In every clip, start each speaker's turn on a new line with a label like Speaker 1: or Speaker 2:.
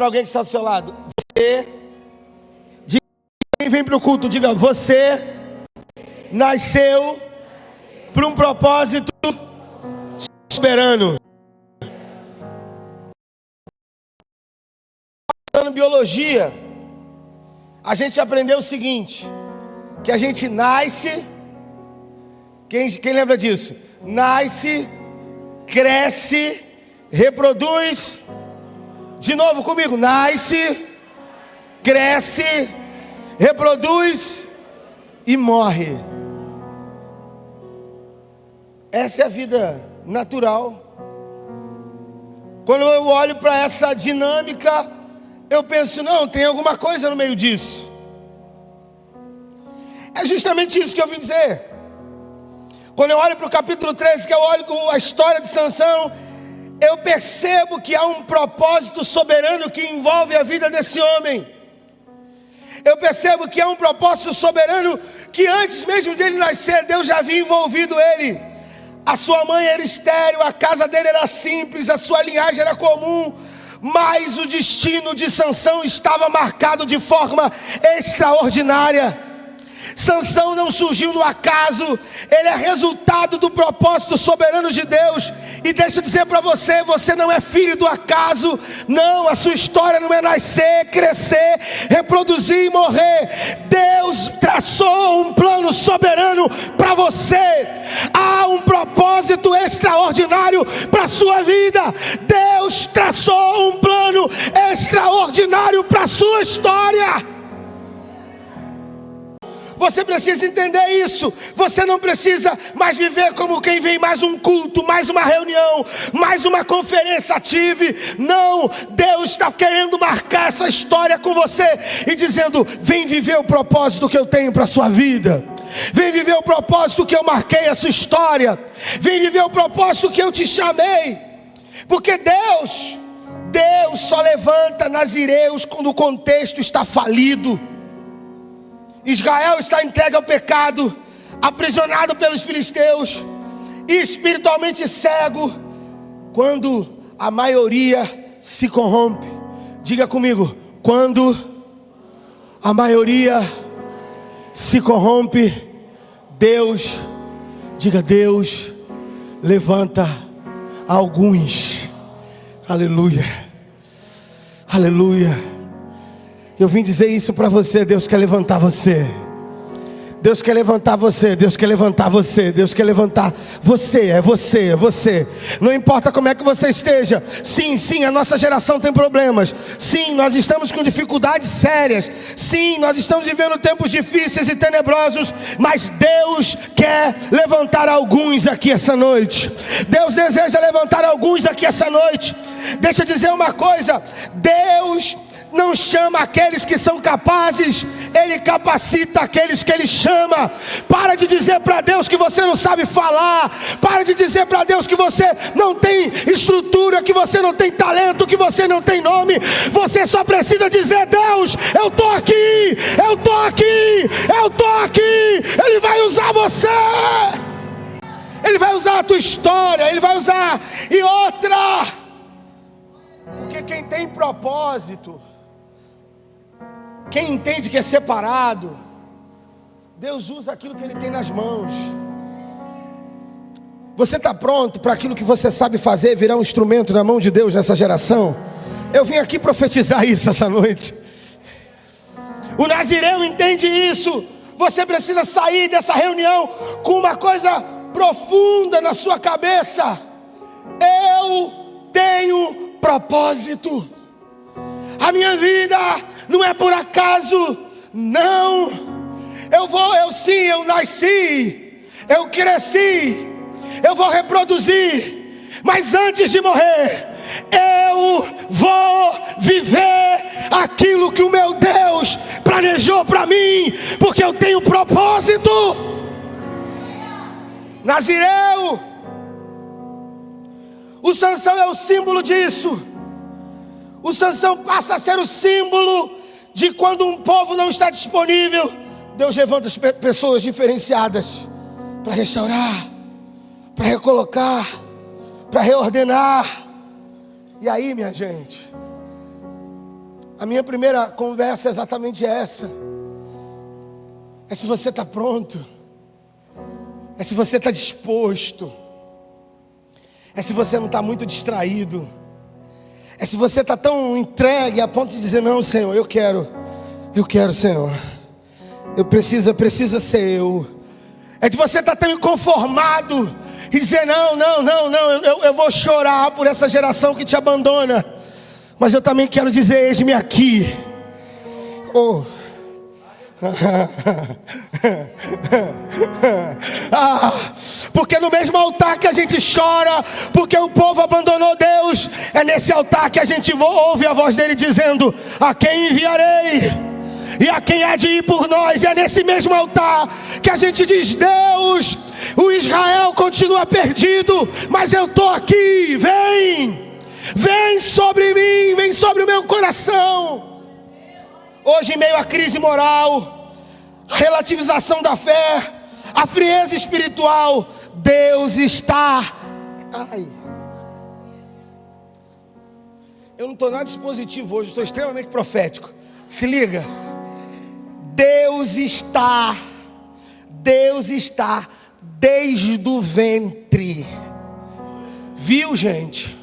Speaker 1: para alguém que está do seu lado. Você, quem vem para o culto, diga: você nasceu para um propósito soberano. Na biologia, a gente aprendeu o seguinte: que a gente nasce, quem lembra disso? Nasce, cresce, reproduz. De novo comigo: nasce, cresce, reproduz e morre. Essa é a vida natural. Quando eu olho para essa dinâmica, eu penso: não, tem alguma coisa no meio disso. É justamente isso que eu vim dizer. Quando eu olho para o capítulo 13, que eu olho a história de Sansão, eu percebo que há um propósito soberano que envolve a vida desse homem. Eu percebo que há um propósito soberano que antes mesmo dele nascer, Deus já havia envolvido ele. A sua mãe era estéril, a casa dele era simples, a sua linhagem era comum, mas o destino de Sansão estava marcado de forma extraordinária. Sansão não surgiu no acaso, ele é resultado do propósito soberano de Deus. E deixa eu dizer para você, você não é filho do acaso. Não, a sua história não é nascer, crescer, reproduzir e morrer. Deus traçou um plano soberano para você. Há um propósito extraordinário para a sua vida. Deus traçou um plano extraordinário para a sua história. Você precisa entender isso. Você não precisa mais viver como quem vem mais um culto, mais uma reunião, mais uma conferência tive. Não, Deus está querendo marcar essa história com você e dizendo: vem viver o propósito que eu tenho para a sua vida. Vem viver o propósito que eu marquei a sua história. Vem viver o propósito que eu te chamei. Porque Deus só levanta nazireus quando o contexto está falido. Israel está entregue ao pecado, aprisionado pelos filisteus e espiritualmente cego quando a maioria se corrompe. Diga comigo: quando a maioria se corrompe, Deus, diga, Deus levanta alguns. Aleluia, aleluia. Eu vim dizer isso para você. Deus quer levantar você. Deus quer levantar você. Deus quer levantar você. Deus quer levantar você. É você, é você. Não importa como é que você esteja. Sim, a nossa geração tem problemas. Sim, nós estamos com dificuldades sérias. Sim, nós estamos vivendo tempos difíceis e tenebrosos. Mas Deus quer levantar alguns aqui essa noite. Deus deseja levantar alguns aqui essa noite. Deixa eu dizer uma coisa. Deus não chama aqueles que são capazes, Ele capacita aqueles que Ele chama. Para de dizer para Deus que você não sabe falar. Para de dizer para Deus que você não tem estrutura, que você não tem talento, que você não tem nome. Você só precisa dizer: Deus, eu estou aqui, eu estou aqui, eu estou aqui. Ele vai usar você. Ele vai usar a tua história. Ele vai usar. E outra, porque quem tem propósito, quem entende que é separado, Deus usa aquilo que Ele tem nas mãos. Você está pronto para aquilo que você sabe fazer virar um instrumento na mão de Deus nessa geração? Eu vim aqui profetizar isso essa noite. O nazireu entende isso. Você precisa sair dessa reunião com uma coisa profunda na sua cabeça: eu tenho propósito. A minha vida não é por acaso, não. Eu nasci, eu cresci, eu vou reproduzir, mas antes de morrer, eu vou viver aquilo que o meu Deus planejou para mim, porque eu tenho propósito. Nazireu, o Sansão é o símbolo disso. O Sansão passa a ser o símbolo de quando um povo não está disponível, Deus levanta as pessoas diferenciadas para restaurar, para recolocar, para reordenar. E aí, minha gente, A minha primeira conversa é exatamente essa. É se você está pronto. É se você está disposto. É se você não está muito distraído. É se você está tão entregue a ponto de dizer: não, Senhor, eu quero, Senhor. Precisa ser eu. É de você estar tão inconformado e dizer: não, eu vou chorar por essa geração que te abandona. Mas eu também quero dizer: eis-me aqui. Oh. Porque no mesmo altar que a gente chora porque o povo abandonou Deus, é nesse altar que a gente ouve a voz dele dizendo: a quem enviarei? E a quem há de ir por nós? E é nesse mesmo altar que a gente diz: Deus, o Israel continua perdido, mas eu estou aqui. Vem sobre mim, vem sobre o meu coração. Hoje, em meio à crise moral, a relativização da fé, a frieza espiritual, Deus está... Eu não estou nada dispositivo hoje, estou extremamente profético. Se liga. Deus está desde o ventre. Viu, gente?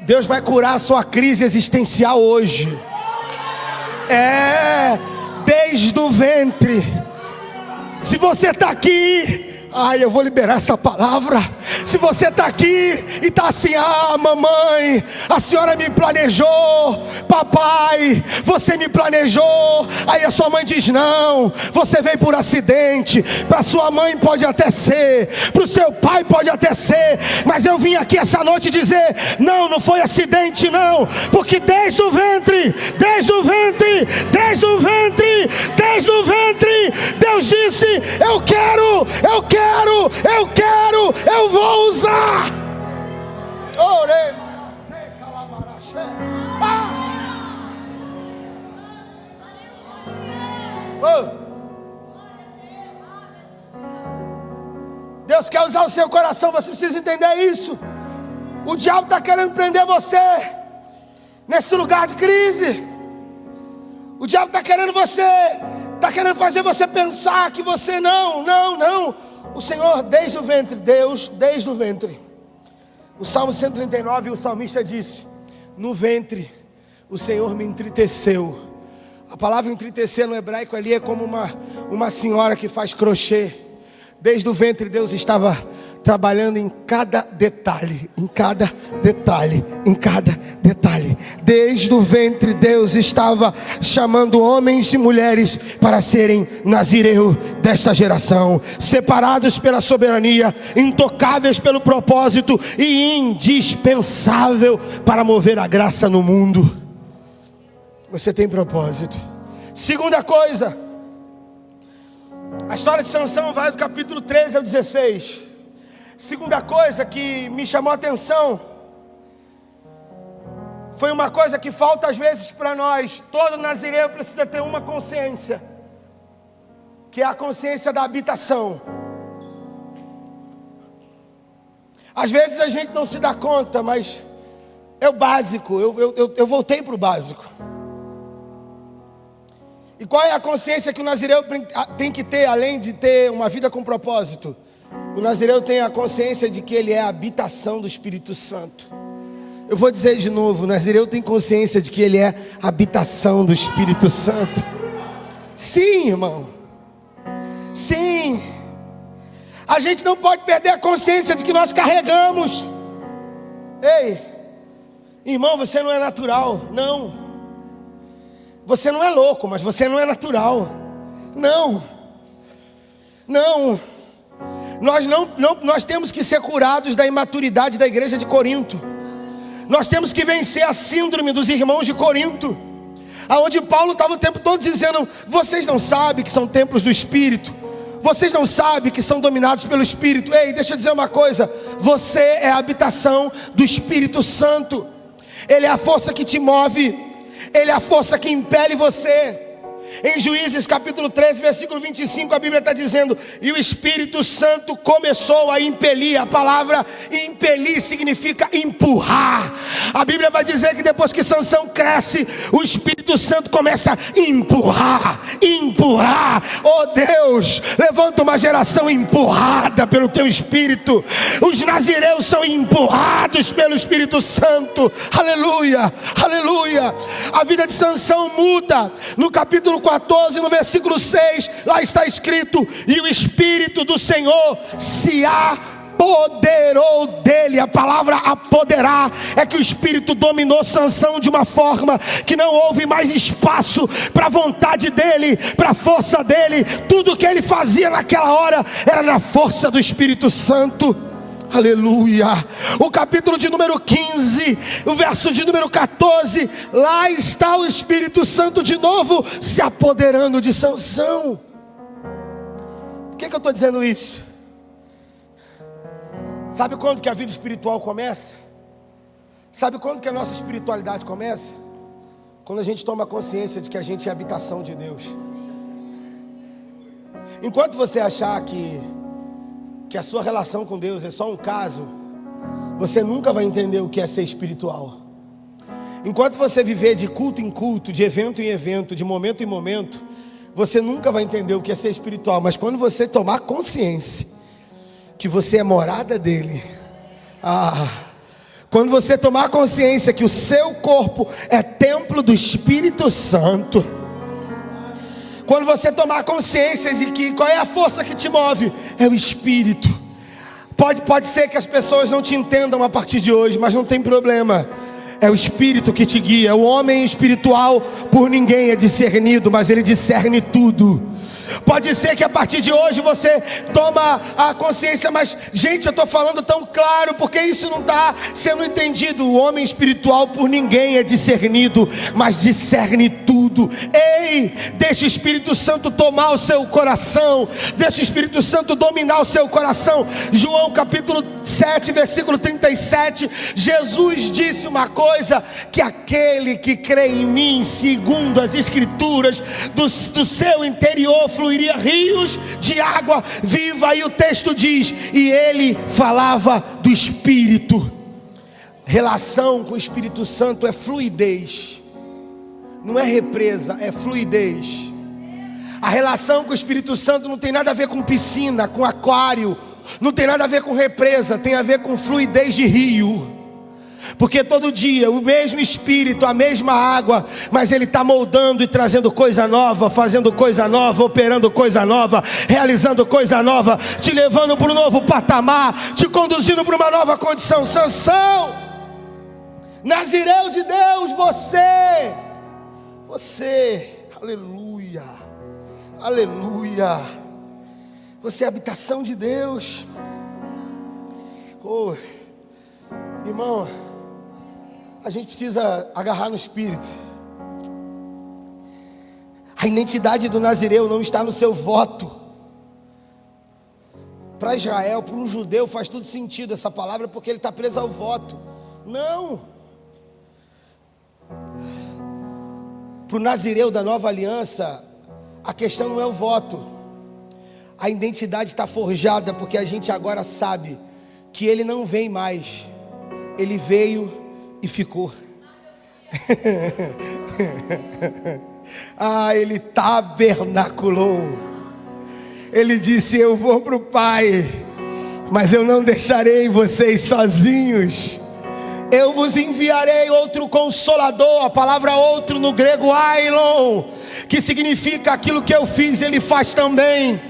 Speaker 1: Deus vai curar a sua crise existencial hoje. Desde o ventre. Se você está aqui, eu vou liberar essa palavra. Se você está aqui e está assim: mamãe, a senhora me planejou. Papai, você me planejou. Aí a sua mãe diz: não, você veio por acidente. Para sua mãe pode até ser, para o seu pai pode até ser, mas eu vim aqui essa noite dizer: não foi acidente não. Porque desde o ventre, Deus disse: eu vou usar. Deus quer usar o seu coração, você precisa entender isso. O diabo está querendo prender você nesse lugar de crise. O diabo está querendo fazer você pensar que você não. O Senhor desde o ventre, Deus desde o ventre. O Salmo 139, o salmista disse: no ventre o Senhor me entreteceu. A palavra entristecer no hebraico ali é como uma senhora que faz crochê. Desde o ventre Deus estava trabalhando em cada detalhe. Desde o ventre Deus estava chamando homens e mulheres para serem nazireu desta geração, separados pela soberania, intocáveis pelo propósito e indispensável para mover a graça no mundo. Você tem propósito. Segunda coisa, a história de Sansão vai do capítulo 13 ao 16. Segunda coisa que me chamou a atenção foi uma coisa que falta às vezes para nós. Todo nazireu precisa ter uma consciência, que é a consciência da habitação. Às vezes a gente não se dá conta, mas é o básico. Eu voltei para o básico. E qual é a consciência que o nazireu tem que ter, além de ter uma vida com propósito? O nazireu tem a consciência de que ele é a habitação do Espírito Santo. Eu vou dizer de novo: o nazireu tem consciência de que ele é a habitação do Espírito Santo. Sim, irmão. Sim. A gente não pode perder a consciência de que nós carregamos. Ei, irmão, você não é natural. Não. Você não é louco, mas você não é natural. Não. Nós temos que ser curados da imaturidade da igreja de Corinto. Nós temos que vencer a síndrome dos irmãos de Corinto, aonde Paulo estava o tempo todo dizendo: vocês não sabem que são templos do Espírito, vocês não sabem que são dominados pelo Espírito. Ei, deixa eu dizer uma coisa: você é a habitação do Espírito Santo. Ele é a força que te move, ele é a força que impele você. Em Juízes capítulo 13, versículo 25, a Bíblia está dizendo: e o Espírito Santo começou a impelir. A palavra impelir significa empurrar. A Bíblia vai dizer que depois que Sansão cresce, o Espírito Santo começa a empurrar. Oh Deus, levanta uma geração empurrada pelo teu Espírito. Os nazireus são empurrados pelo Espírito Santo. Aleluia, aleluia. A vida de Sansão muda. No capítulo 14, no versículo 6, lá está escrito: e o Espírito do Senhor se apoderou dele. A palavra apoderar é que o Espírito dominou Sansão de uma forma que não houve mais espaço para a vontade dele, para a força dele. Tudo que ele fazia naquela hora era na força do Espírito Santo. Aleluia. O capítulo de número 15, o verso de número 14, lá está o Espírito Santo de novo se apoderando de Sansão. Por que eu estou dizendo isso? Sabe quando que a vida espiritual começa? Sabe quando que a nossa espiritualidade começa? Quando a gente toma consciência de que a gente é habitação de Deus. Enquanto você achar que a sua relação com Deus é só um caso, você nunca vai entender o que é ser espiritual. Enquanto você viver de culto em culto, de evento em evento, de momento em momento, você nunca vai entender o que é ser espiritual. Mas quando você tomar consciência que você é morada dele, quando você tomar consciência que o seu corpo é templo do Espírito Santo, quando você tomar consciência de que qual é a força que te move, é o Espírito. Pode ser que as pessoas não te entendam a partir de hoje, mas não tem problema. É o Espírito que te guia. O homem espiritual por ninguém é discernido, mas ele discerne tudo. Pode ser que a partir de hoje você toma a consciência, mas gente, eu estou falando tão claro, porque isso não está sendo entendido. O homem espiritual por ninguém é discernido, mas discerne tudo. Ei, deixa o Espírito Santo tomar o seu coração, deixa o Espírito Santo dominar o seu coração. João capítulo 7, versículo 37, Jesus disse uma coisa: que aquele que crê em mim, segundo as Escrituras, do seu interior fluiria rios de água viva. E o texto diz: e ele falava do Espírito. Relação com o Espírito Santo é fluidez, não é represa, é fluidez. A relação com o Espírito Santo não tem nada a ver com piscina, com aquário, não tem nada a ver com represa, tem a ver com fluidez de rio. Porque todo dia o mesmo Espírito, a mesma água, mas ele está moldando e trazendo coisa nova, fazendo coisa nova, operando coisa nova, realizando coisa nova, te levando para um novo patamar, te conduzindo para uma nova condição. Sansão, nazireu de Deus, você, aleluia, aleluia, você é a habitação de Deus. Oh, irmão, a gente precisa agarrar no Espírito. A identidade do nazireu não está no seu voto. Para Israel, para um judeu, faz todo sentido essa palavra, porque ele está preso ao voto. Não. Para o nazireu da nova aliança, a questão não é o voto. A identidade está forjada, porque a gente agora sabe que ele não vem mais, ele veio e ficou. Ele tabernaculou. Ele disse: eu vou para o Pai, mas eu não deixarei vocês sozinhos. Eu vos enviarei outro consolador. A palavra outro no grego ailon, que significa aquilo que eu fiz, ele faz também.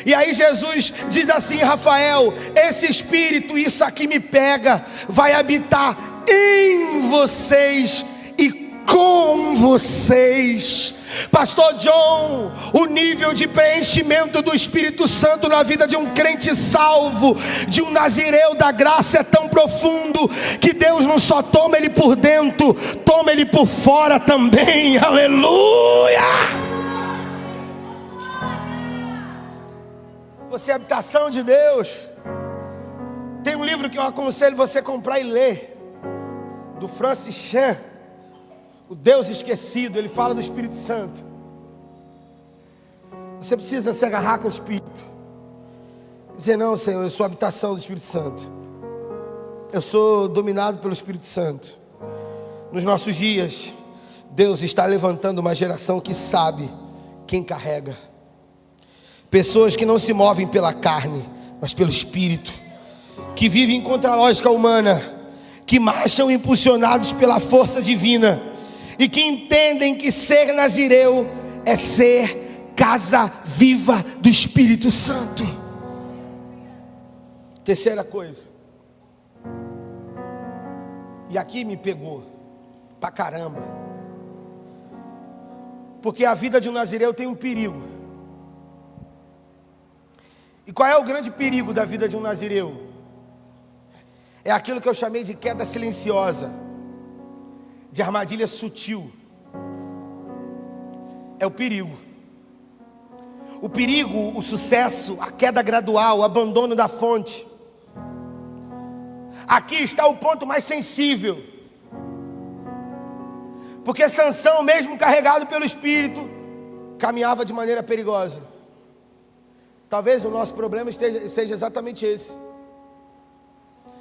Speaker 1: E aí Jesus diz assim: Rafael, esse Espírito, isso aqui me pega, vai habitar em vocês e com vocês. Pastor John, o nível de preenchimento do Espírito Santo na vida de um crente salvo, de um nazireu da graça, é tão profundo que Deus não só toma ele por dentro, toma ele por fora também. Aleluia! Você é a habitação de Deus. Tem um livro que eu aconselho você comprar e ler, do Francis Chan, O Deus Esquecido. Ele fala do Espírito Santo. Você precisa se agarrar com o Espírito. Dizer, não, Senhor, eu sou a habitação do Espírito Santo. Eu sou dominado pelo Espírito Santo. Nos nossos dias, Deus está levantando uma geração que sabe quem carrega. Pessoas que não se movem pela carne, mas pelo Espírito. Que vivem contra a lógica humana. Que marcham impulsionados pela força divina. E que entendem que ser nazireu é ser casa viva do Espírito Santo. Terceira coisa. E aqui me pegou pra caramba. Porque a vida de um nazireu tem um perigo. E qual é o grande perigo da vida de um nazireu? É aquilo que eu chamei de queda silenciosa, de armadilha sutil. É o perigo. O perigo, o sucesso, a queda gradual, o abandono da fonte. Aqui está o ponto mais sensível. Porque Sansão, mesmo carregado pelo Espírito, caminhava de maneira perigosa. Talvez o nosso problema seja exatamente esse.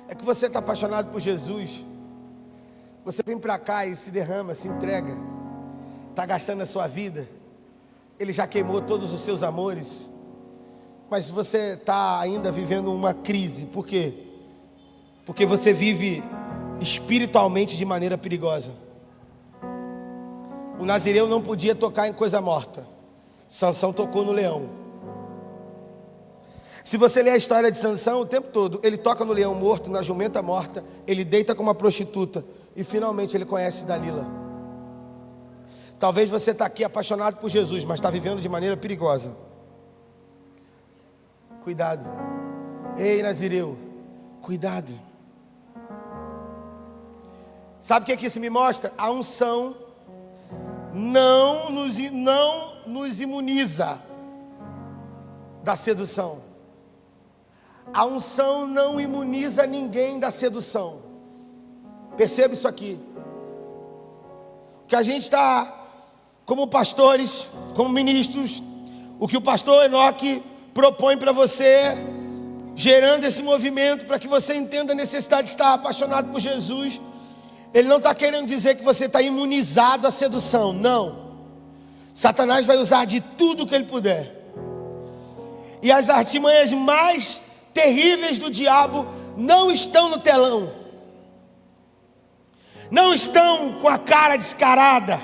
Speaker 1: É que você está apaixonado por Jesus. Você vem para cá e se derrama, se entrega. Está gastando a sua vida. Ele já queimou todos os seus amores. Mas você está ainda vivendo uma crise. Por quê? Porque você vive espiritualmente de maneira perigosa. O nazireu não podia tocar em coisa morta. Sansão tocou no leão. Se você ler a história de Sansão o tempo todo, ele toca no leão morto, na jumenta morta, ele deita com uma prostituta e finalmente ele conhece Dalila. Talvez você está aqui apaixonado por Jesus, mas está vivendo de maneira perigosa. Cuidado. Ei, nazireu, cuidado. Sabe o que isso me mostra? A unção não nos imuniza da sedução. A unção não imuniza ninguém da sedução. Perceba isso aqui. Que a gente está, como pastores, como ministros, o que o pastor Enoque propõe para você, gerando esse movimento para que você entenda a necessidade de estar apaixonado por Jesus. Ele não está querendo dizer que você está imunizado à sedução, não. Satanás vai usar de tudo que ele puder. E as artimanhas mais terríveis do diabo não estão no telão. Não estão com a cara descarada.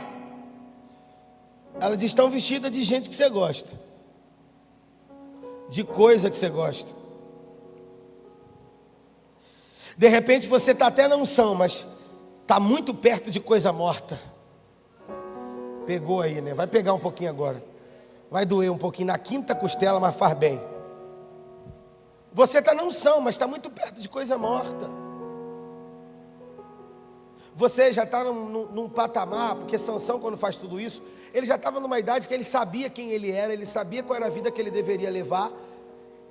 Speaker 1: Elas estão vestidas de gente que você gosta. De coisa que você gosta. De repente você está até na unção, mas está muito perto de coisa morta. Pegou aí, né? Vai pegar um pouquinho agora. Vai doer um pouquinho na quinta costela, mas faz bem. Você está na unção, mas está muito perto de coisa morta. Você já está num patamar, porque Sansão, quando faz tudo isso, ele já estava numa idade que ele sabia quem ele era, ele sabia qual era a vida que ele deveria levar,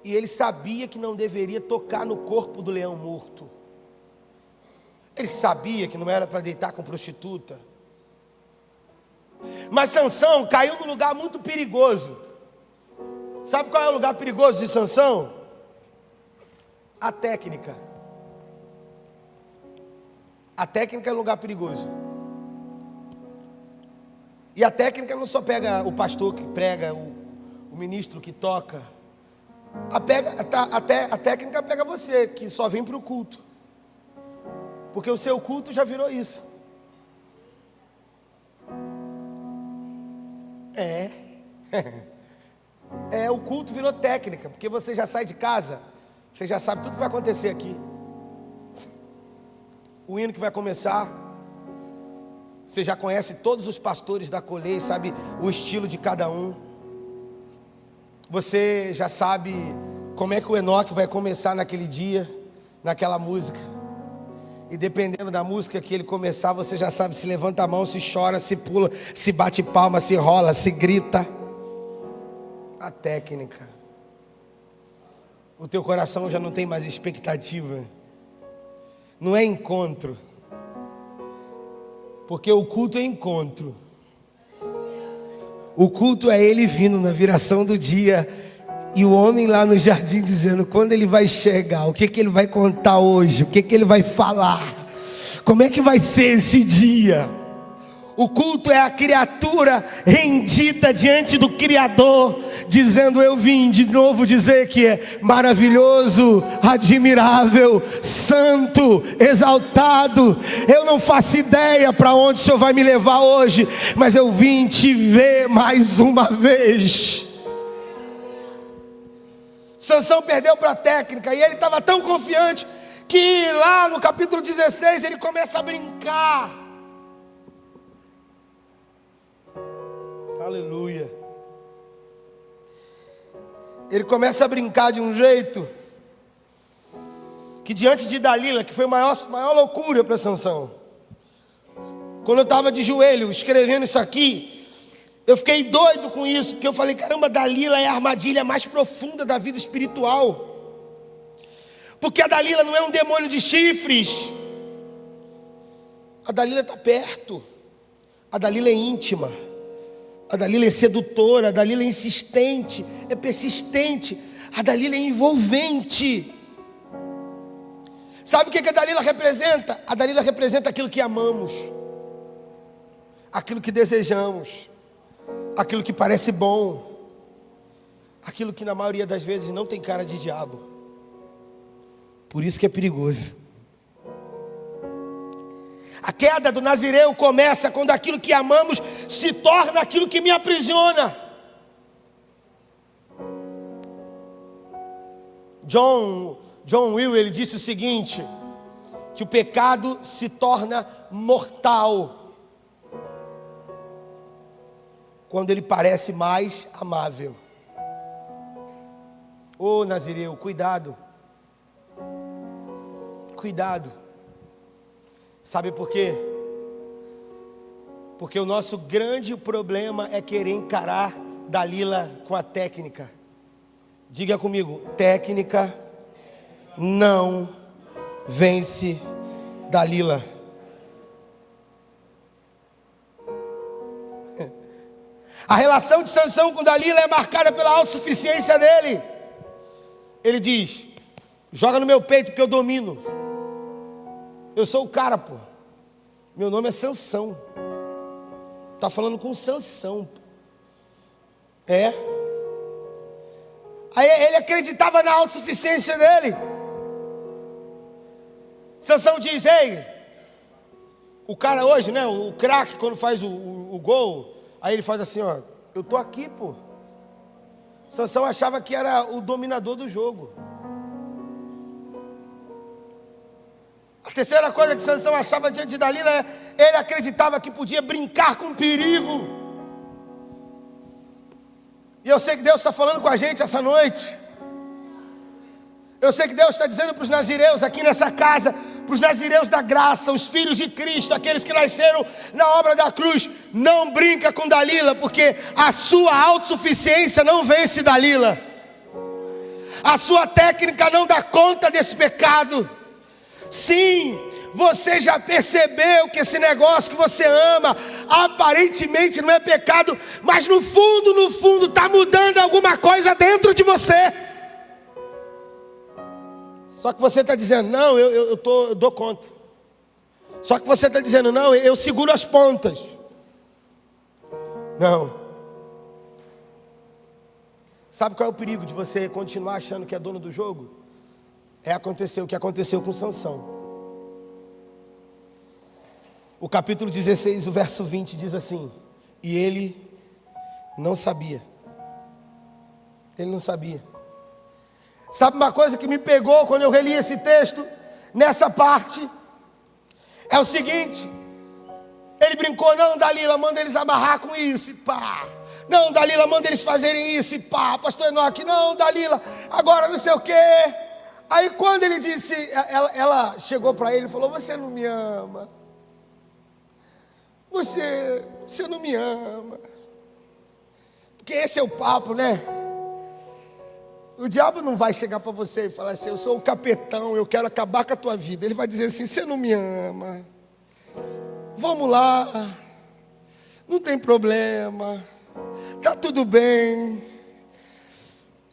Speaker 1: e ele sabia que não deveria tocar no corpo do leão morto. Ele sabia que não era para deitar com prostituta. Mas Sansão caiu num lugar muito perigoso. Sabe qual é o lugar perigoso de Sansão? A técnica. A técnica é um lugar perigoso. E a técnica não só pega o pastor que prega, o ministro que toca. A técnica pega você, que só vem para o culto. Porque o seu culto já virou isso. O culto virou técnica. Porque você já sai de casa, você já sabe tudo que vai acontecer aqui. O hino que vai começar, você já conhece todos os pastores da Colei, sabe o estilo de cada um. Você já sabe como é que o Enoque vai começar naquele dia, naquela música. E dependendo da música que ele começar, você já sabe se levanta a mão, se chora, se pula, se bate palma, se rola, se grita. A técnica. O teu coração já não tem mais expectativa. Não é encontro. Porque o culto é encontro. O culto é ele vindo na viração do dia. E o homem lá no jardim dizendo quando ele vai chegar, o que ele vai contar hoje, o que ele vai falar, como é que vai ser esse dia. O culto é a criatura rendida diante do Criador, dizendo: eu vim de novo dizer que é maravilhoso, admirável, santo, exaltado. Eu não faço ideia para onde o Senhor vai me levar hoje, mas eu vim te ver mais uma vez. Sansão perdeu para a técnica, e ele estava tão confiante, que lá no capítulo 16 ele começa a brincar. Aleluia. Ele começa a brincar de um jeito que diante de Dalila, que foi a maior loucura para Sansão. Quando eu estava de joelho escrevendo isso aqui, eu fiquei doido com isso, porque eu falei: caramba, Dalila é a armadilha mais profunda da vida espiritual. Porque a Dalila não é um demônio de chifres. A Dalila está perto. A Dalila é íntima. A Dalila é sedutora, a Dalila é insistente, é persistente, a Dalila é envolvente. Sabe o que a Dalila representa? A Dalila representa aquilo que amamos, aquilo que desejamos, aquilo que parece bom, aquilo que na maioria das vezes não tem cara de diabo. Por isso que é perigoso. A queda do Nazireu começa quando aquilo que amamos se torna aquilo que me aprisiona. John Will, ele disse o seguinte, que o pecado se torna mortal quando ele parece mais amável. Ô Nazireu, cuidado. Cuidado. Sabe por quê? Porque o nosso grande problema é querer encarar Dalila com a técnica. Diga comigo: técnica não vence Dalila. A relação de Sansão com Dalila é marcada pela autossuficiência dele. Ele diz: joga no meu peito porque eu domino. Eu sou o cara, pô. Meu nome é Sansão. Tá falando com Sansão. É. Aí ele acreditava na autossuficiência dele. Sansão diz: ei, o cara hoje, né, o craque, quando faz o gol, aí ele faz assim, ó: eu tô aqui, pô. Sansão achava que era o dominador do jogo. A terceira coisa que Sansão achava diante de Dalila é: ele acreditava que podia brincar com perigo. E eu sei que Deus está falando com a gente essa noite. Eu sei que Deus está dizendo para os nazireus aqui nessa casa, para os nazireus da graça, os filhos de Cristo, aqueles que nasceram na obra da cruz: não brinca com Dalila, porque a sua autossuficiência não vence Dalila. A sua técnica não dá conta desse pecado. Sim, você já percebeu que esse negócio que você ama aparentemente não é pecado, mas no fundo está mudando alguma coisa dentro de você. Só que você está dizendo: não, eu dou conta. Só que você está dizendo: não, eu seguro as pontas. Não. Sabe qual é o perigo de você continuar achando que é dono do jogo? É acontecer o que aconteceu com Sansão. O capítulo 16, o verso 20 diz assim: e ele não sabia. Ele não sabia. Sabe uma coisa que me pegou quando eu reli esse texto, nessa parte? É o seguinte: ele brincou: não, Dalila, manda eles amarrar com isso, e pá. Não, Dalila, manda eles fazerem isso, e pá. Pastor Enoque: não, Dalila, agora não sei o quê. Aí quando ele disse, ela chegou para ele e falou: você não me ama. Você não me ama. Porque esse é o papo, né? O diabo não vai chegar para você e falar assim: eu sou o capetão, eu quero acabar com a tua vida. Ele vai dizer assim: você não me ama. Vamos lá. Não tem problema. Tá tudo bem.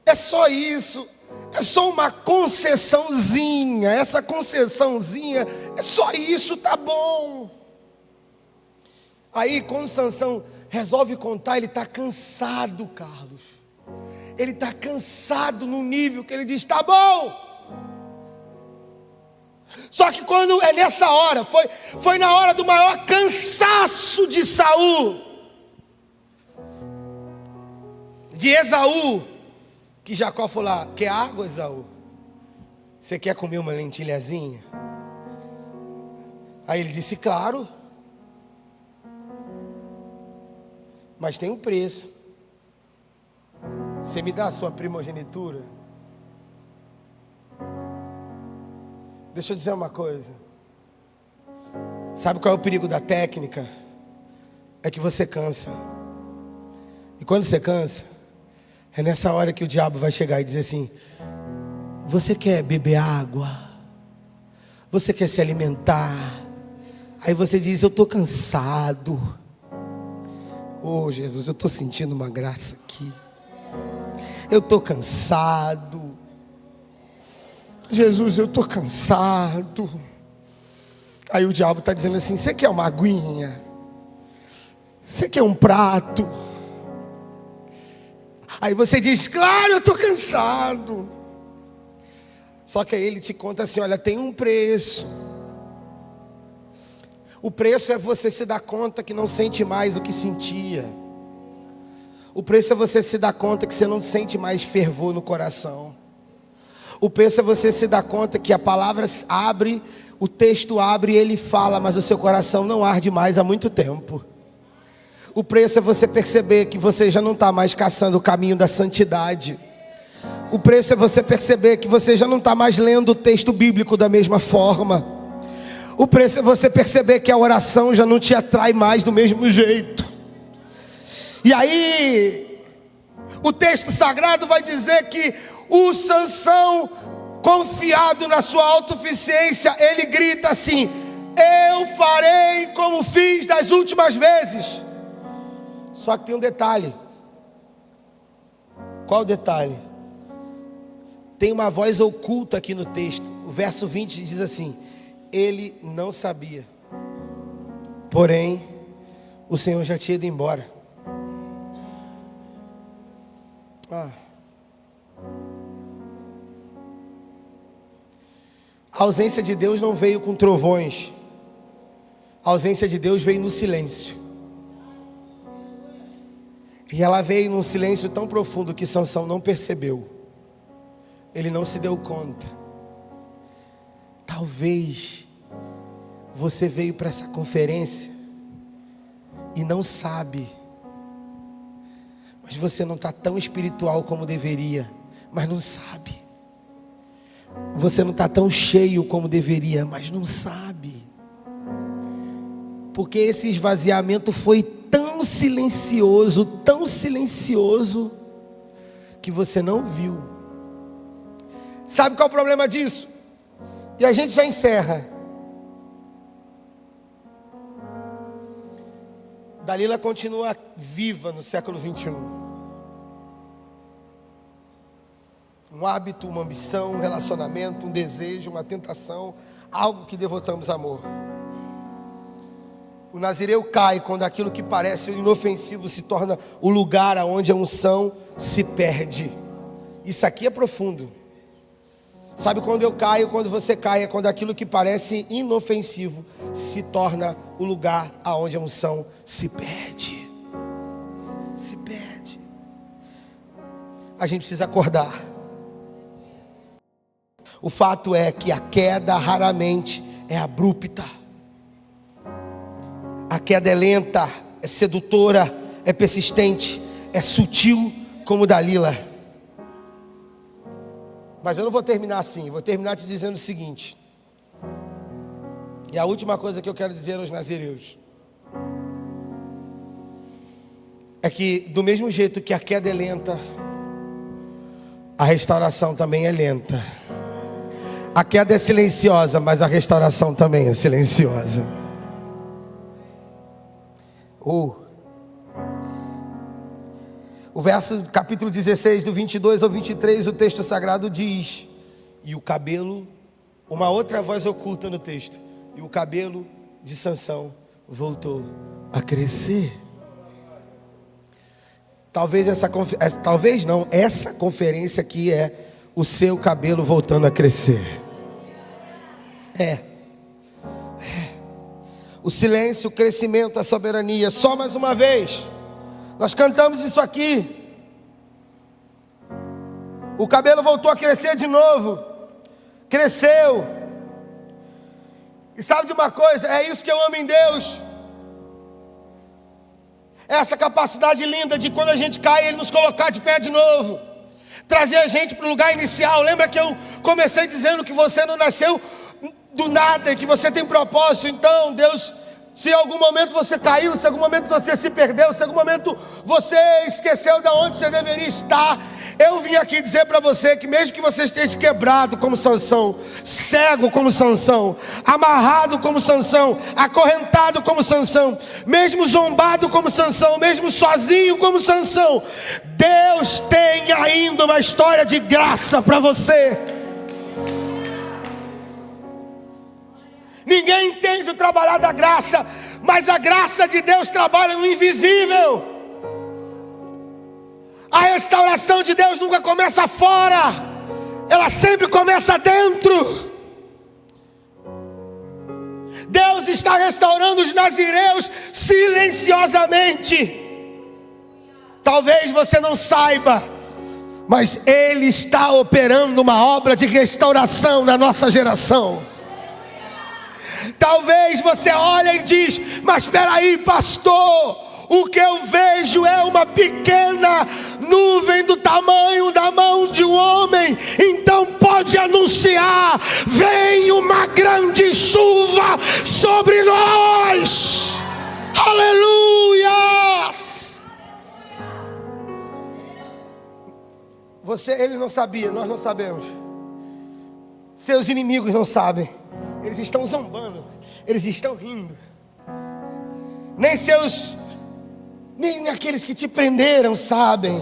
Speaker 1: É só isso. É só uma concessãozinha. Essa concessãozinha é só isso, tá bom. Aí quando Sansão resolve contar, ele está cansado, Carlos. Ele está cansado no nível que ele diz, tá bom. Só que quando é nessa hora, foi na hora do maior cansaço de Saul, de Esaú, que Jacó falou lá, quer água, Esaú? Você quer comer uma lentilhazinha? Aí ele disse, claro. Mas tem um preço. Você me dá a sua primogenitura? Deixa eu dizer uma coisa. Sabe qual é o perigo da técnica? É que você cansa. E quando você cansa, é nessa hora que o diabo vai chegar e dizer assim, você quer beber água? Você quer se alimentar? Aí você diz, eu estou cansado. Oh Jesus, eu estou sentindo uma graça aqui. Eu estou cansado. Jesus, eu estou cansado. Aí o diabo está dizendo assim, você quer uma aguinha? Você quer um prato? Aí você diz, claro, eu estou cansado. Só que aí ele te conta assim, olha, tem um preço. O preço é você se dar conta que não sente mais o que sentia. O preço é você se dar conta que você não sente mais fervor no coração. O preço é você se dar conta que a palavra abre, o texto abre e ele fala, mas o seu coração não arde mais há muito tempo. O preço é você perceber que você já não está mais caçando o caminho da santidade. O preço é você perceber que você já não está mais lendo o texto bíblico da mesma forma. O preço é você perceber que a oração já não te atrai mais do mesmo jeito. E aí, o texto sagrado vai dizer que o Sansão, confiado na sua autossuficiência, ele grita assim, eu farei como fiz das últimas vezes. Só que tem um detalhe. Qual o detalhe? Tem uma voz oculta aqui no texto. O verso 20 diz assim, ele não sabia, porém o Senhor já tinha ido embora. A ausência de Deus não veio com trovões. A ausência de Deus veio no silêncio. E ela veio num silêncio tão profundo que Sansão não percebeu. Ele não se deu conta. Talvez você veio para essa conferência e não sabe. Mas você não está tão espiritual como deveria, mas não sabe. Você não está tão cheio como deveria, mas não sabe. Porque esse esvaziamento foi tão silencioso, que você não viu. Sabe qual é o problema disso? E a gente já encerra. Dalila continua viva no século 21. Um hábito, uma ambição, um relacionamento, um desejo, uma tentação, algo que devotamos amor. O nazireu cai quando aquilo que parece inofensivo se torna o lugar onde a unção se perde. Isso aqui é profundo. Sabe quando eu caio, quando você cai, é quando aquilo que parece inofensivo se torna o lugar aonde a unção se perde. Se perde. A gente precisa acordar. O fato é que a queda raramente é abrupta. A queda é lenta, é sedutora, é persistente, é sutil como Dalila. Mas eu não vou terminar assim, vou terminar te dizendo o seguinte. E a última coisa que eu quero dizer aos nazireus é que do mesmo jeito que a queda é lenta, a restauração também é lenta. A queda é silenciosa, mas a restauração também é silenciosa. O verso, capítulo 16, do 22 ao 23, o texto sagrado diz: e o cabelo, uma outra voz oculta no texto, e o cabelo de Sansão voltou a crescer. Essa conferência aqui é o seu cabelo voltando a crescer. O silêncio, o crescimento, a soberania. Só mais uma vez, nós cantamos isso aqui. O cabelo voltou a crescer de novo. Cresceu. E sabe de uma coisa? É isso que eu amo em Deus. Essa capacidade linda de quando a gente cai, Ele nos colocar de pé de novo. Trazer a gente para o lugar inicial. Lembra que eu comecei dizendo que você não nasceu do nada e que você tem propósito? Então Deus, se em algum momento você caiu, se em algum momento você se perdeu, se em algum momento você esqueceu de onde você deveria estar, eu vim aqui dizer para você que mesmo que você esteja quebrado como Sansão, cego como Sansão, amarrado como Sansão, acorrentado como Sansão, mesmo zombado como Sansão, mesmo sozinho como Sansão, Deus tem ainda uma história de graça para você. Ninguém entende o trabalhar da graça, mas a graça de Deus trabalha no invisível. A restauração de Deus nunca começa fora, ela sempre começa dentro. Deus está restaurando os nazireus silenciosamente. Talvez você não saiba, mas Ele está operando uma obra de restauração na nossa geração. Talvez você olhe e diz: mas espera aí, pastor, o que eu vejo é uma pequena nuvem do tamanho da mão de um homem. Então pode anunciar: vem uma grande chuva sobre nós. Aleluia! Ele não sabia, nós não sabemos. Seus inimigos não sabem. Eles estão zombando, eles estão rindo. Nem aqueles que te prenderam sabem.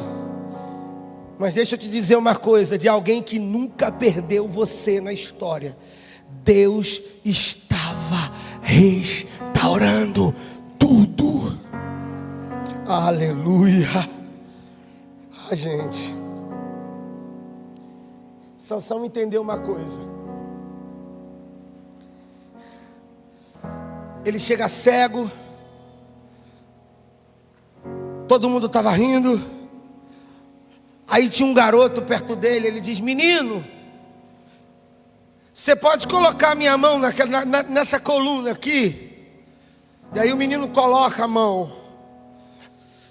Speaker 1: Mas deixa eu te dizer uma coisa, de alguém que nunca perdeu você na história. Deus estava restaurando tudo. Aleluia. Gente, Sansão entendeu uma coisa. Ele chega cego, todo mundo estava rindo. Aí tinha um garoto perto dele. Ele diz: menino, você pode colocar a minha mão nessa coluna aqui? E aí o menino coloca a mão.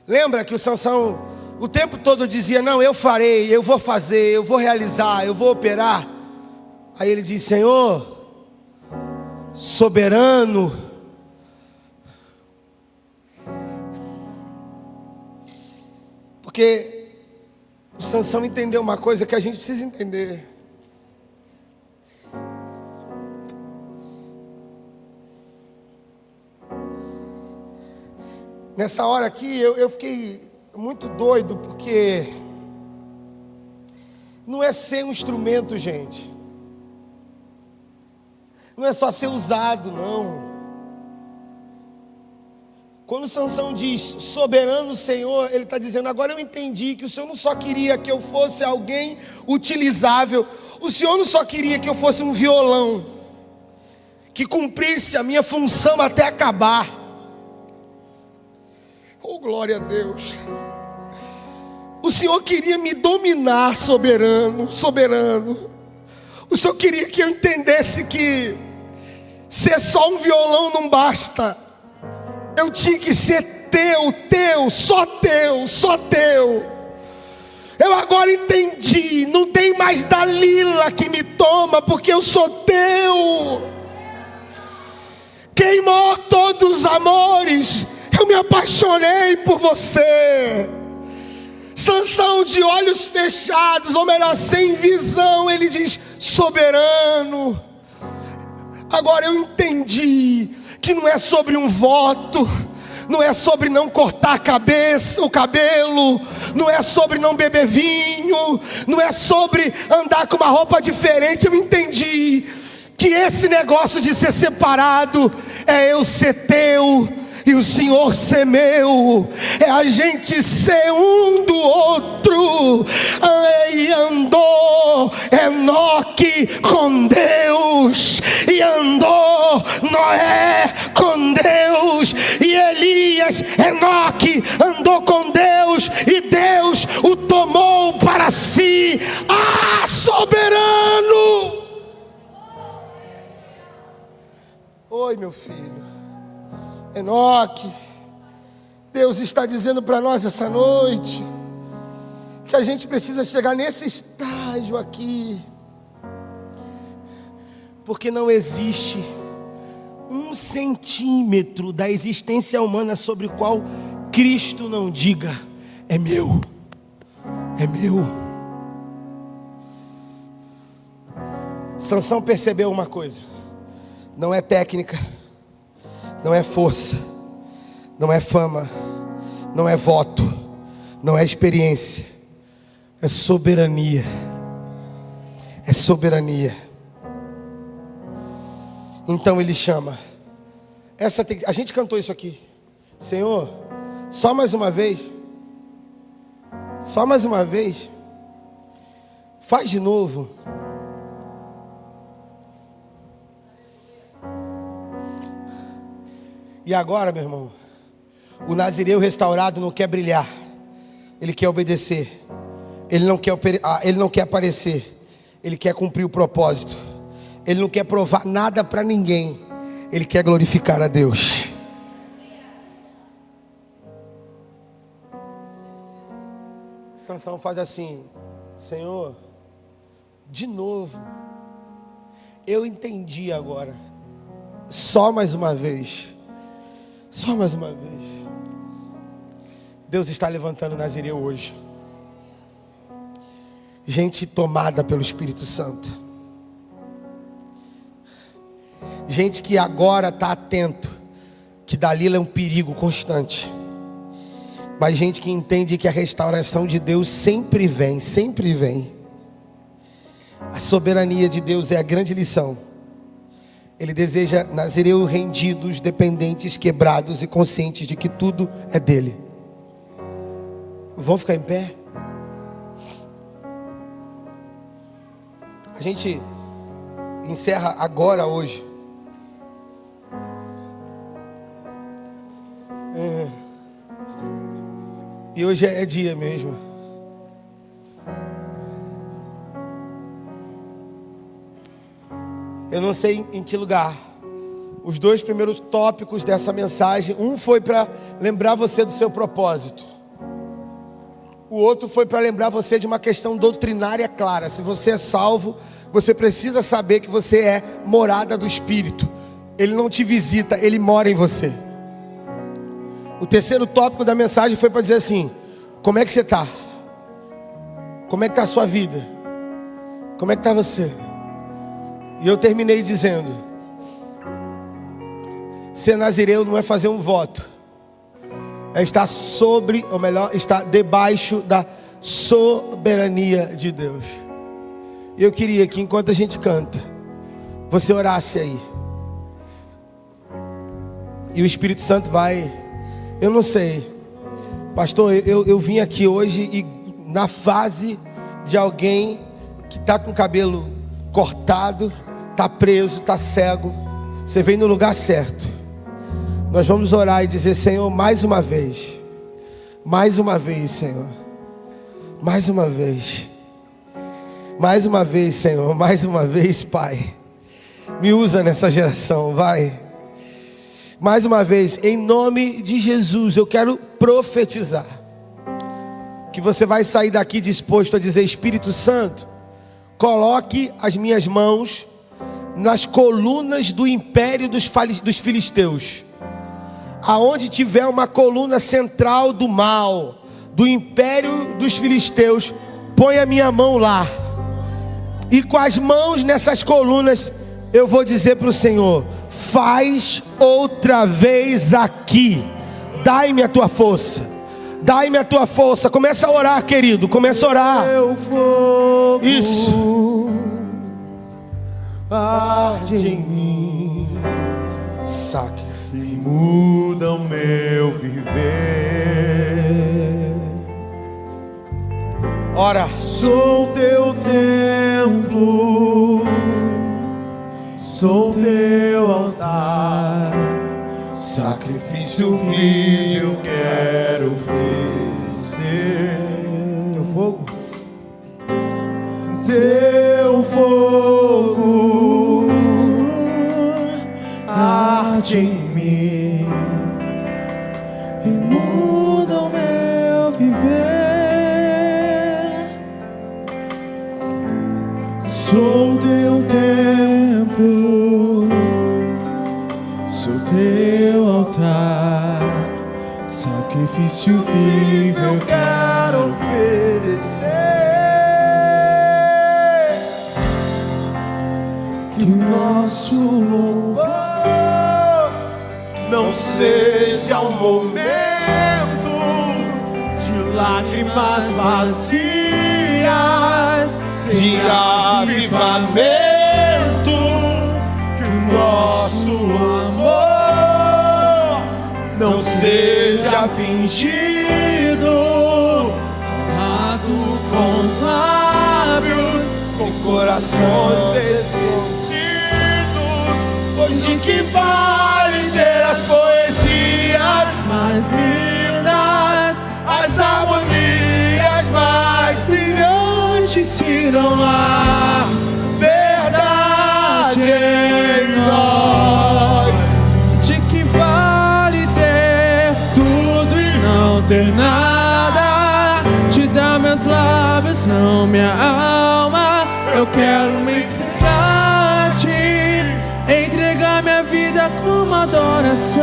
Speaker 1: Lembra que o Sansão o tempo todo dizia: não, eu farei, eu vou fazer, eu vou realizar, eu vou operar. Aí ele diz: Senhor, soberano, porque o Sansão entendeu uma coisa que a gente precisa entender. Nessa hora aqui eu fiquei muito doido, porque não é ser um instrumento, gente. Não é só ser usado, não. Quando Sansão diz soberano Senhor, ele está dizendo: agora eu entendi que o Senhor não só queria que eu fosse alguém utilizável, o Senhor não só queria que eu fosse um violão, que cumprisse a minha função até acabar. Oh, glória a Deus. O Senhor queria me dominar, soberano. O Senhor queria que eu entendesse que ser só um violão não basta. Eu tinha que ser teu, só teu. Eu agora entendi, não tem mais Dalila que me toma, porque eu sou teu. Queimou todos os amores, eu me apaixonei por você. Sansão, de olhos fechados, ou melhor, sem visão, ele diz: soberano. Agora eu entendi que não é sobre um voto, não é sobre não cortar o cabelo, não é sobre não beber vinho, não é sobre andar com uma roupa diferente. Eu entendi que esse negócio de ser separado é eu ser teu e o Senhor ser meu, é a gente ser um do outro. E andou Enoque com Deus, e andou Noé com Deus, e Elias, Enoque andou com Deus, e Deus o tomou para si. Soberano! Oi, meu filho. Enoque, Deus está dizendo para nós essa noite que a gente precisa chegar nesse estágio aqui, porque não existe 1 centímetro da existência humana sobre o qual Cristo não diga: é meu, é meu. Sansão percebeu uma coisa: não é técnica, não é força, não é fama, não é voto, não é experiência, é soberania. É soberania. Então ele chama. A gente cantou isso aqui. Senhor, só mais uma vez. Só mais uma vez. Faz de novo. E agora, meu irmão, o nazireu restaurado não quer brilhar, ele quer obedecer, ele não quer aparecer, ele quer cumprir o propósito, ele não quer provar nada para ninguém, ele quer glorificar a Deus. Sansão faz assim: Senhor, de novo, eu entendi agora, só mais uma vez. Só mais uma vez. Deus está levantando nazireu hoje. Gente tomada pelo Espírito Santo. Gente que agora está atento que Dalila é um perigo constante. Mas gente que entende que a restauração de Deus sempre vem, sempre vem. A soberania de Deus é a grande lição. Ele deseja nazireu rendidos, dependentes, quebrados e conscientes de que tudo é dele. Vamos ficar em pé? A gente encerra agora, hoje. E hoje é dia mesmo. Eu não sei em que lugar. Os 2 primeiros tópicos dessa mensagem, um foi para lembrar você do seu propósito. O outro foi para lembrar você de uma questão doutrinária clara. Se você é salvo, você precisa saber que você é morada do Espírito. Ele não te visita, ele mora em você. O terceiro tópico da mensagem foi para dizer assim: como é que você está? Como é que está a sua vida? Como é que está você? E eu terminei dizendo: ser nazireu não é fazer um voto, é estar sobre, ou melhor, estar debaixo da soberania de Deus. E eu queria que enquanto a gente canta, você orasse aí. E o Espírito Santo vai, eu não sei, pastor, eu vim aqui hoje e na fase de alguém que está com o cabelo cortado, está preso, está cego. Você veio no lugar certo. Nós vamos orar e dizer: Senhor, mais uma vez, Senhor, mais uma vez, Senhor, mais uma vez, Pai, me usa nessa geração, vai. Mais uma vez, em nome de Jesus, eu quero profetizar que você vai sair daqui disposto a dizer: Espírito Santo, coloque as minhas mãos nas colunas do império dos filisteus. Aonde tiver uma coluna central do mal, do império dos filisteus, põe a minha mão lá. E com as mãos nessas colunas, eu vou dizer para o Senhor: faz outra vez aqui. Dai-me a tua força. Dai-me a tua força. Começa a orar, querido. Começa a orar. Isso. Arde em mim. Sacrifício.
Speaker 2: Muda o meu viver.
Speaker 1: Ora.
Speaker 2: Sou teu templo, sou teu altar, sacrifício vivo quero oferecer.
Speaker 1: Teu fogo,
Speaker 2: teu fogo arde em mim e muda o meu viver. Sou teu templo, sou teu altar, sacrifício vivo eu quero oferecer. Que o nosso louvor não seja um momento de lágrimas vazias, de avivamento. Que o nosso amor não seja fingido, honrado com os lábios, com os corações escondidos. Pois de que vale ter as poesias mais lindas, as harmonias mais brilhantes, se não há verdade em nós? De que vale ter tudo e não ter nada? Te dar meus lábios, não minha alma. Eu quero me entregar-te, entregar minha vida como adoração.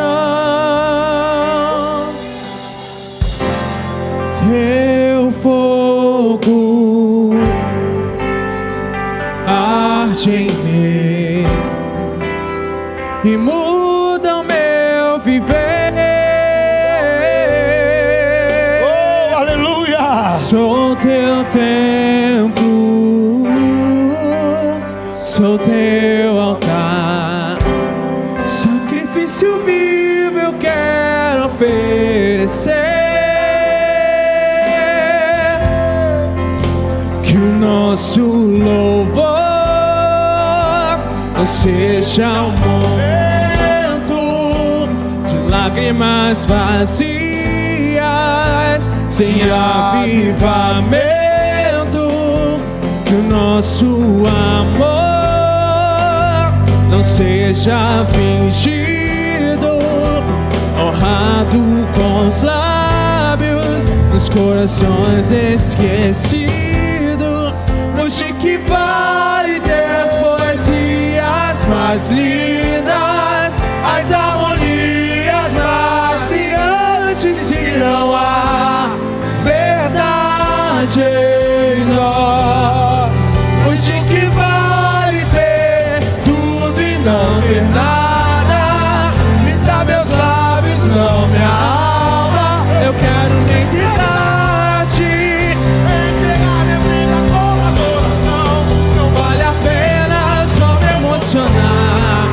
Speaker 2: Teu fogo arde em mim e muda o meu viver.
Speaker 1: oh, aleluia.
Speaker 2: Sou teu templo, sou teu altar, sacrifício vivo eu quero oferecer. Que o nosso louvor não seja um momento de lágrimas vazias, sem avivamento. Que o nosso amor não seja fingido, honrado com os lábios, nos corações esquecidos. Pois de que vale ter as poesias mais lindas, as harmonias mais brilhantes, se não há verdade em nós? Pois de que vale ter tudo e não ter nada? Me dá meus lábios, não minha alma. Eu quero me entregar-te, entregar minha vida como adoração. Não vale a pena só me emocionar,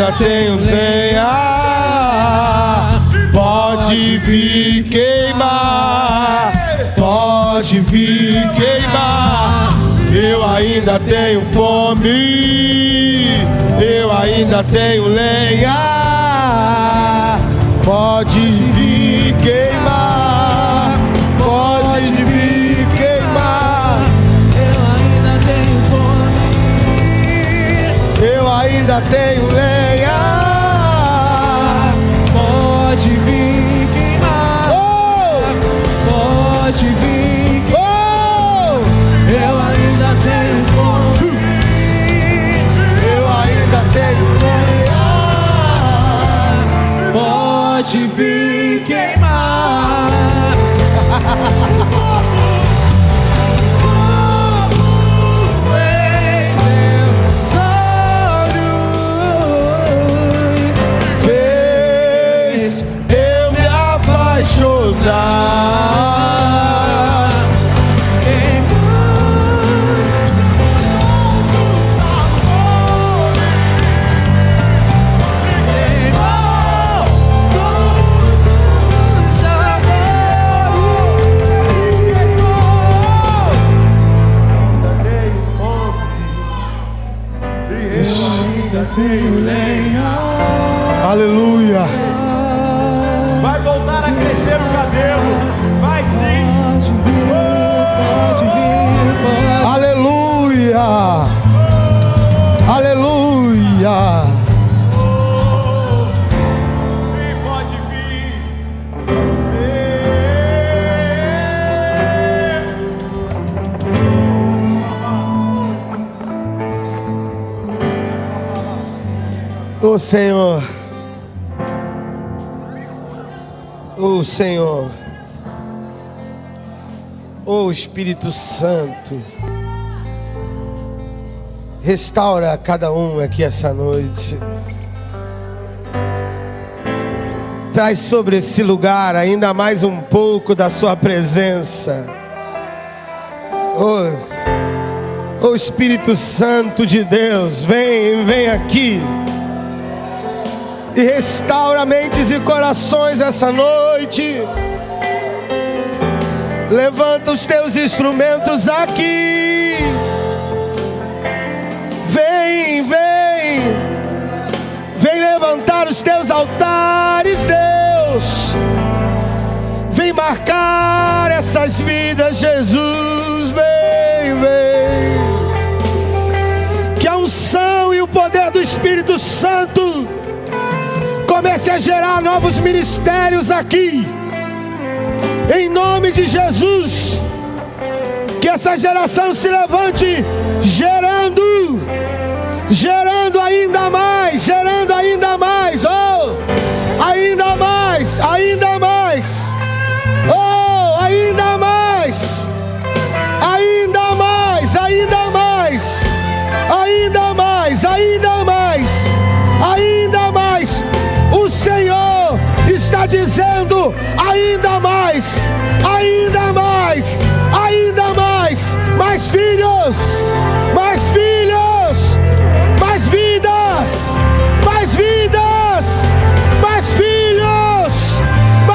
Speaker 1: ainda tenho lenha. Pode vir queimar, pode vir queimar. Eu ainda tenho fome, eu ainda tenho lenha. Pode vir queimar, pode vir queimar.
Speaker 2: Eu ainda tenho fome,
Speaker 1: Eu ainda tenho lenha.
Speaker 2: pode vir queimar, pode vir queimar. Eu ainda tenho fome,
Speaker 1: Eu ainda tenho lenha.
Speaker 2: pode vir queimar.
Speaker 1: Fez eu me apaixonar.
Speaker 2: Tenho lenha.
Speaker 1: Aleluia.
Speaker 3: Vai voltar a crescer o cabelo. Vai sim.
Speaker 2: Pode vir,
Speaker 1: Aleluia. Aleluia.
Speaker 3: Vem, pode vir.
Speaker 1: Ô Senhor. Ô Senhor. Ô Espírito Santo. Restaura cada um aqui essa noite. Traz sobre esse lugar ainda mais um pouco da sua presença. Ô Espírito Santo de Deus, vem aqui e restaura mentes e corações essa noite. Levanta os teus instrumentos aqui. Vem levantar os teus altares, Deus. Vem marcar essas vidas, Jesus. Vem. Que a unção e o poder do Espírito Santo comece a gerar novos ministérios aqui. Em nome de Jesus. Que essa geração se levante gerando ainda mais, oh, ainda mais, oh, ainda mais, ainda mais, ainda mais. O Senhor está dizendo ainda mais, mais filhos, mais vidas, mais filhos,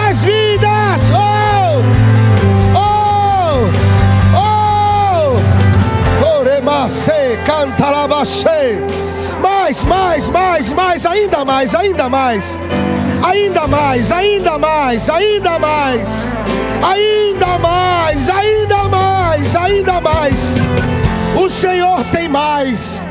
Speaker 1: mais vidas. Oremase, canta labaxê. Mais, ainda mais. O Senhor tem mais.